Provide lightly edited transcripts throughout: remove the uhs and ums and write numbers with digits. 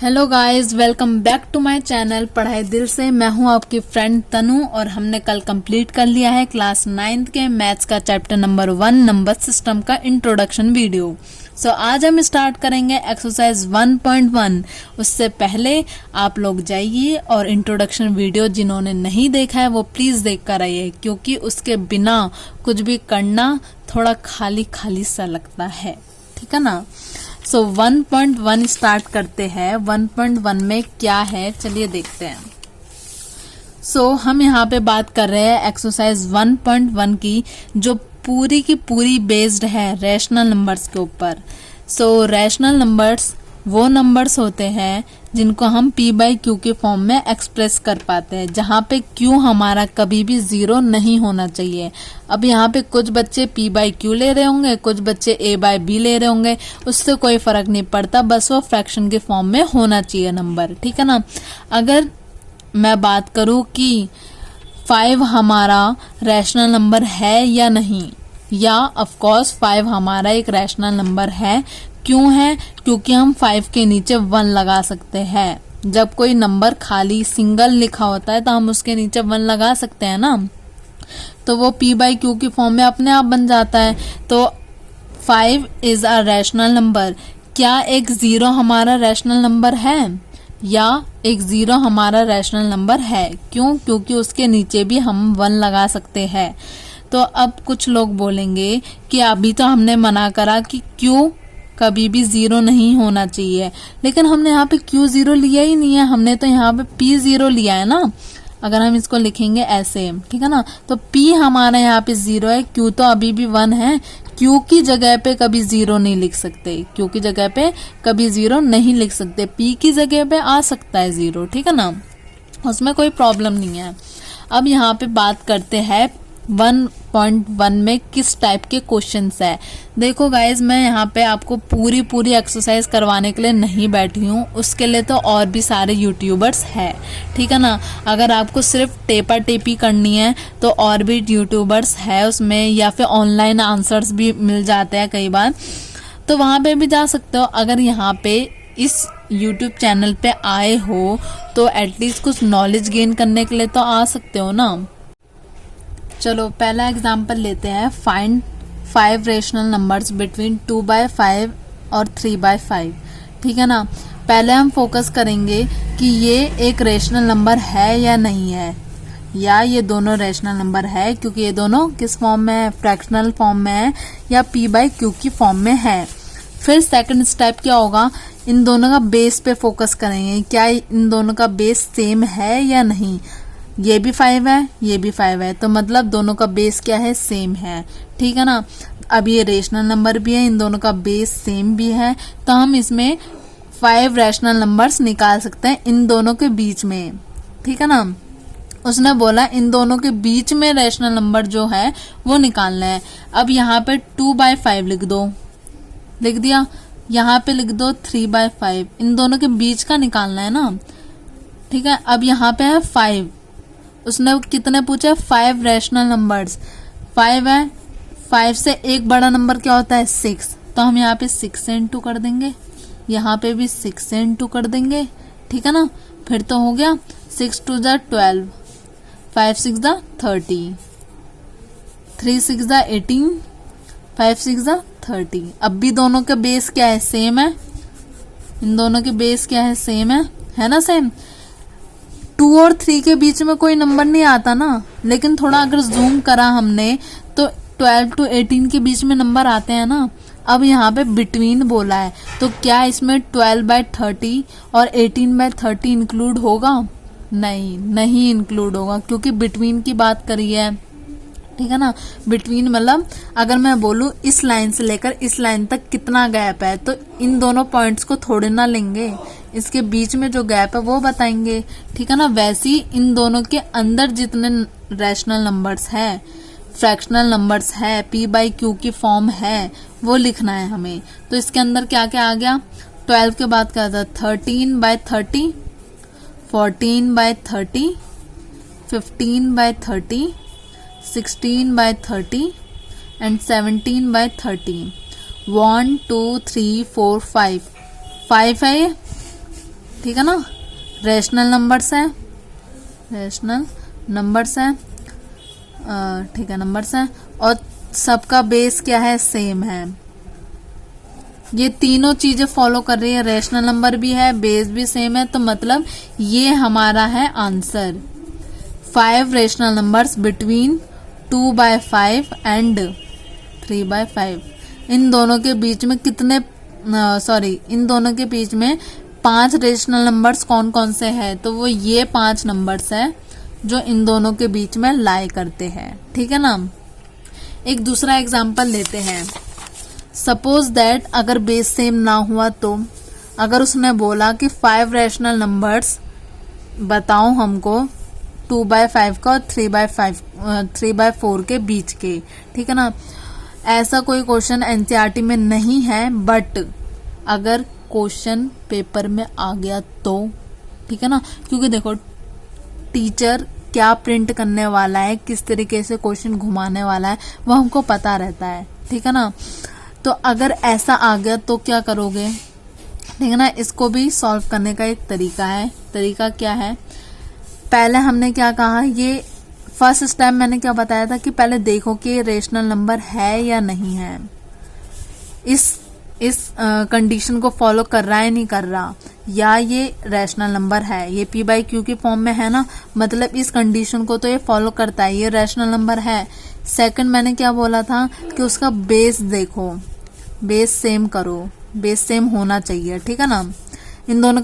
Hello guys, welcome back to my channel Padhai Dil से। मैं हूं आपकी फ्रेंड तनु और हमने कल कंप्लीट कर लिया है क्लास 9th के मैथ्स का चैप्टर नंबर 1 नंबर सिस्टम का इंट्रोडक्शन वीडियो। सो आज हम स्टार्ट करेंगे एक्सरसाइज 1.1। उससे पहले आप लोग जाइए और इंट्रोडक्शन वीडियो जिन्होंने नहीं देखा है वो प्लीज देख कर आइए, क्योंकि उसके बिना कुछ भी करना थोड़ा खाली खाली सा लगता है, ठीक है ना। सो 1.1 स्टार्ट करते हैं। 1.1 में क्या है चलिए देखते हैं। सो हम यहाँ पे बात कर रहे हैं एक्सरसाइज 1.1 की, जो पूरी की पूरी बेस्ड है रैशनल नंबर्स के ऊपर। सो रैशनल नंबर्स वो नंबर्स होते हैं जिनको हम p बाई क्यू के फॉर्म में एक्सप्रेस कर पाते हैं, जहाँ पे q हमारा कभी भी 0 नहीं होना चाहिए। अब यहाँ पे कुछ बच्चे p बाई क्यू ले रहे होंगे, कुछ बच्चे a बाई b ले रहे होंगे, उससे कोई फर्क नहीं पड़ता, बस वो फ्रैक्शन के फॉर्म में होना चाहिए नंबर, ठीक है ना। अगर मैं बात करूँ कि 5 हमारा रैशनल नंबर है या नहीं, या ऑफ कोर्स 5 हमारा एक रैशनल नंबर है। क्यों है? क्योंकि हम 5 के नीचे 1 लगा सकते हैं। जब कोई नंबर खाली सिंगल लिखा होता है तो हम उसके नीचे 1 लगा सकते हैं ना, तो वो p बाई क्यू की फॉर्म में अपने आप बन जाता है। तो 5 इज अ रैशनल नंबर। क्या एक 0 हमारा रैशनल नंबर है? या एक 0 हमारा रैशनल नंबर है। क्यों? क्योंकि उसके नीचे भी हम 1 लगा सकते हैं। तो अब कुछ लोग बोलेंगे कि अभी तो हमने मना करा कि क्यों कभी भी 0 नहीं होना चाहिए, लेकिन हमने यहाँ पे क्यू 0 लिया ही नहीं है, हमने तो यहाँ पे p 0 लिया है ना। अगर हम इसको लिखेंगे ऐसे, ठीक है ना, तो p हमारा यहाँ पे 0 है, q तो अभी भी 1 है। q की जगह पे कभी 0 नहीं लिख सकते, q की जगह पे कभी 0 नहीं लिख सकते, p की जगह पे आ सकता है 0, ठीक है ना, उसमें कोई प्रॉब्लम नहीं है। अब यहाँ पे बात करते हैं 1.1 में किस टाइप के क्वेश्चंस है। देखो गाइज, मैं यहाँ पे आपको पूरी एक्सरसाइज करवाने के लिए नहीं बैठी हूँ, उसके लिए तो और भी सारे यूट्यूबर्स हैं, ठीक है ना। अगर आपको सिर्फ टेपा टेपी करनी है तो और भी यूट्यूबर्स है उसमें, या फिर ऑनलाइन आंसर्स भी मिल जाते हैं कई बार, तो वहाँ पे भी जा सकते हो। अगर यहाँ पे इस यूट्यूब चैनल पे आए हो तो एटलीस्ट कुछ नॉलेज गेन करने के लिए तो आ सकते हो ना। चलो पहला एग्जाम्पल लेते हैं। Find 5 rational numbers between 2 by 5 और 3 बाई 5, ठीक है ना। पहले हम फोकस करेंगे कि ये एक रेशनल नंबर है या नहीं है, या ये दोनों रेशनल नंबर है, क्योंकि ये दोनों किस फॉर्म में है, फ्रैक्शनल फॉर्म में है या p बाई क्यू की फॉर्म में है। फिर सेकंड स्टेप क्या होगा, इन दोनों का बेस पे फोकस करेंगे, क्या इन दोनों का बेस सेम है या नहीं। ये भी 5 है, ये भी 5 है, तो मतलब दोनों का बेस क्या है, सेम है, ठीक है ना। अब ये रेशनल नंबर भी है, इन दोनों का बेस सेम भी है, तो हम इसमें 5 रैशनल नंबर्स निकाल सकते हैं इन दोनों के बीच में, ठीक है ना। उसने बोला इन दोनों के बीच में रैशनल नंबर जो है वो निकालना है। अब यहाँ पे 2 बाई 5 लिख दो, लिख दिया। यहाँ पे लिख दो 3 बाई 5, इन दोनों के बीच का निकालना है ना, ठीक है। अब यहाँ पे है 5, उसने कितने पूछे, 5 रैशनल नंबर्स, 5 है, 5 से एक बड़ा नंबर क्या होता है, 6, तो हम यहाँ पे 6 से इंटू कर देंगे, यहाँ पे भी 6 से इंटू कर देंगे, ठीक है ना। फिर तो हो गया 6 2 जा 12, 5 6 जा 30, 3 6 जा 18, 5 6 जा 30। अब भी दोनों का बेस क्या है, सेम है, इन दोनों के बेस क्या है, सेम है ना, सेम। 2 और 3 के बीच में कोई नंबर नहीं आता ना, लेकिन थोड़ा अगर जूम करा हमने तो 12 to 18 के बीच में नंबर आते हैं ना। अब यहाँ पे बिटवीन बोला है, तो क्या इसमें 12 बाई 30 और 18 बाई 30 इंक्लूड होगा? नहीं इंक्लूड होगा, क्योंकि बिटवीन की बात करी है, ठीक है ना। बिटवीन मतलब अगर मैं बोलूं इस लाइन से लेकर इस लाइन तक कितना गैप है, तो इन दोनों पॉइंट्स को थोड़े ना लेंगे, इसके बीच में जो गैप है वो बताएंगे, ठीक है ना। वैसे ही इन दोनों के अंदर जितने रैशनल नंबर्स है, फ्रैक्शनल नंबर्स है, p बाई क्यू की फॉर्म है, वो लिखना है हमें। तो इसके अंदर क्या क्या आ गया, 12 के बाद क्या था, 13 by 30, 14 by 30, 15 by 30, 16 by 30 and 17 by 30। 1 2 3 4 5 है ये, ठीक है ना, रेशनल नंबर्स है, रेशनल नंबर्स है, ठीक है, नंबर्स है, और सबका बेस क्या है, सेम है। ये तीनों चीजें फॉलो कर रही है, रेशनल नंबर भी है, बेस भी सेम है, तो मतलब ये हमारा है answer. 5 rational numbers between 2/5 and 3/5। इन दोनों के बीच में कितने, इन दोनों के बीच में 5 रेशनल नंबर्स कौन कौन से हैं, तो वो ये 5 नंबर्स है जो इन दोनों के बीच में लाई करते हैं। ठीक है ना। एक दूसरा एग्जाम्पल लेते हैं। सपोज दैट अगर बेस सेम ना हुआ, तो अगर उसने बोला कि 5 रेशनल नंबर्स बताओ हमको 2/5 का और 3/4 के बीच के, ठीक है ना। ऐसा कोई क्वेश्चन एनसीईआरटी में नहीं है, बट अगर क्वेश्चन पेपर में आ गया तो, ठीक है ना, क्योंकि देखो टीचर क्या प्रिंट करने वाला है, किस तरीके से क्वेश्चन घुमाने वाला है, वो हमको पता रहता है। ठीक है ना। तो अगर ऐसा आ गया तो क्या करोगे, ठीक है ना। इसको भी सॉल्व करने का एक तरीका है। तरीका क्या है, पहले हमने क्या कहा, ये फर्स्ट स्टेप मैंने क्या बताया था कि पहले देखो कि ये रेशनल नंबर है या नहीं है, इस कंडीशन को फॉलो कर रहा है नहीं कर रहा, या ये रेशनल नंबर है, ये p/q की फॉर्म में है ना, मतलब इस कंडीशन को तो ये फॉलो करता है, ये रेशनल नंबर है। सेकंड मैंने क्या बोला था कि उसका बेस देखो, बेस सेम करो, बेस सेम होना चाहिए। ठीक है ना। इन दोनों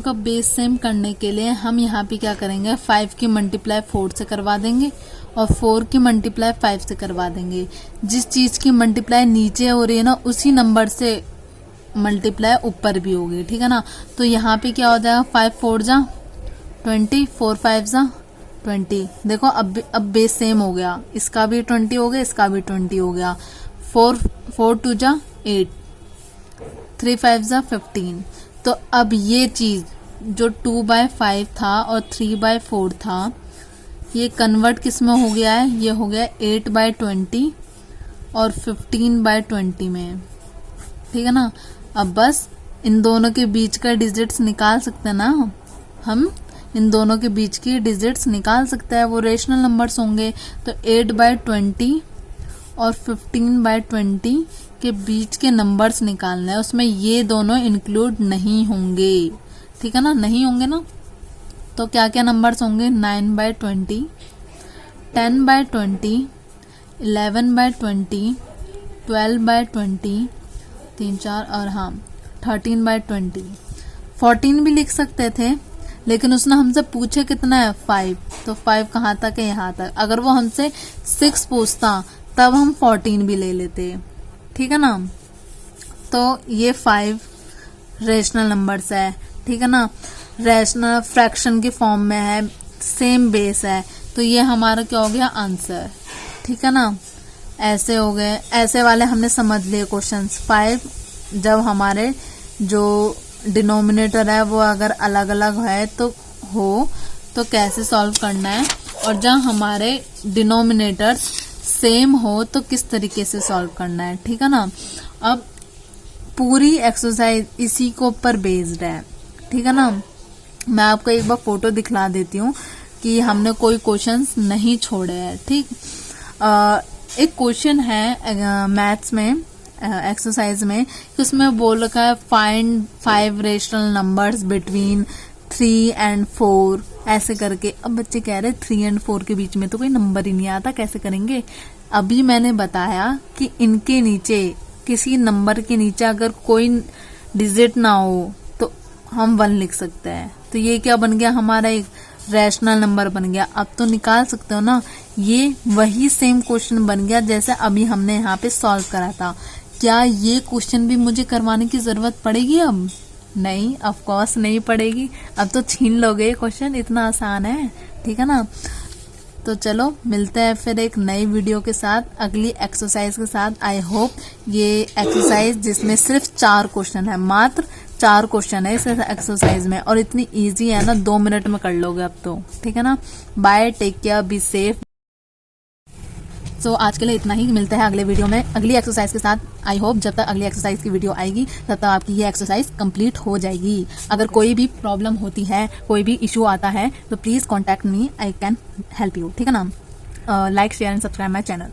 का बेस सेम करने के लिए हम यहाँ पे क्या करेंगे, 5 की मल्टीप्लाई 4 से करवा देंगे और 4 की मल्टीप्लाई 5 से करवा देंगे। जिस चीज की मल्टीप्लाई नीचे हो रही है ना, उसी नंबर से मल्टीप्लाई ऊपर भी होगी। ठीक है ना। तो यहाँ पे क्या हो जाएगा, 5 4 जा 20, 4 5 जा 20। देखो अब बेस सेम हो गया, इसका भी 20 हो गया, इसका भी 20 हो गया। 4 2 जा 8, 3 5 जा 15। तो अब ये चीज जो 2/5 था और 3/4 था, ये कन्वर्ट किस में हो गया है, ये हो गया 8/20 और 15/20 में। ठीक है ना। अब बस इन दोनों के बीच का डिजिट्स निकाल सकते हैं ना, हम इन दोनों के बीच की डिजिट्स निकाल सकते हैं, वो रेशनल नंबर्स होंगे। तो 8/20 और 15/20 के बीच के नंबर्स निकालना है, उसमें ये दोनों इंक्लूड नहीं होंगे। ठीक है ना, नहीं होंगे ना। तो क्या क्या नंबर्स होंगे, 9/20, 10/20, 11/20, 12/20, 3 4 और हाँ 13/20। 14 भी लिख सकते थे, लेकिन उसने हमसे पूछे कितना है, 5, तो 5 कहाँ तक है, यहाँ तक। अगर वो हमसे 6 पूछता तब हम 14 भी ले लेते। ठीक है ना। तो ये 5 रेशनल नंबर्स है। ठीक है ना। रेशनल फ्रैक्शन की फॉर्म में है, सेम बेस है, तो ये हमारा क्या हो गया, आंसर। ठीक है ना। ऐसे हो गए, ऐसे वाले हमने समझ लिए क्वेश्चंस। 5 जब हमारे जो डिनोमिनेटर है वो अगर अलग अलग है तो कैसे सॉल्व करना है, और जब हमारे डिनोमिनेटर्स सेम हो तो किस तरीके से सॉल्व करना है। ठीक है ना। अब पूरी एक्सरसाइज इसी के ऊपर बेस्ड है। ठीक है ना। मैं आपको एक बार फोटो दिखला देती हूँ कि हमने कोई क्वेश्चंस नहीं छोड़े हैं। ठीक, एक क्वेश्चन है मैथ्स में, एक्सरसाइज में, कि उसमें बोल रखा है find 5 rational numbers between 3 and 4 ऐसे करके। अब बच्चे कह रहे 3 and 4 के बीच में तो कोई नंबर ही नहीं आता, कैसे करेंगे। अभी मैंने बताया कि इनके नीचे, किसी नंबर के नीचे अगर कोई डिजिट ना हो तो हम 1 लिख सकते हैं। तो ये क्या बन गया, हमारा एक रैशनल नंबर बन गया। अब तो निकाल सकते हो ना, ये वही सेम क्वेश्चन बन गया जैसे अभी हमने यहाँ पे सॉल्व करा था। क्या ये क्वेश्चन भी मुझे करवाने की जरूरत पड़ेगी अब? नहीं, ऑफ कोर्स नहीं पड़ेगी। अब तो छीन लोगे ये क्वेश्चन, इतना आसान है। ठीक है ना। तो चलो मिलते हैं फिर एक नई वीडियो के साथ, अगली एक्सरसाइज के साथ। आई होप ये एक्सरसाइज जिसमें सिर्फ 4 क्वेश्चन है, मात्र 4 क्वेश्चन है इस एक्सरसाइज में, और इतनी इजी है ना, 2 मिनट में कर लोगे अब तो। ठीक है ना। Bye, take care, be safe. So आज के लिए इतना ही, मिलते हैं अगले वीडियो में अगली एक्सरसाइज के साथ। आई होप जब तक अगली एक्सरसाइज की वीडियो आएगी तब तक आपकी ये एक्सरसाइज कंप्लीट हो जाएगी। अगर कोई भी प्रॉब्लम होती है, कोई भी इशू आता है तो please contact me, I can help you. ठीक है ना? Like share and subscribe my channel.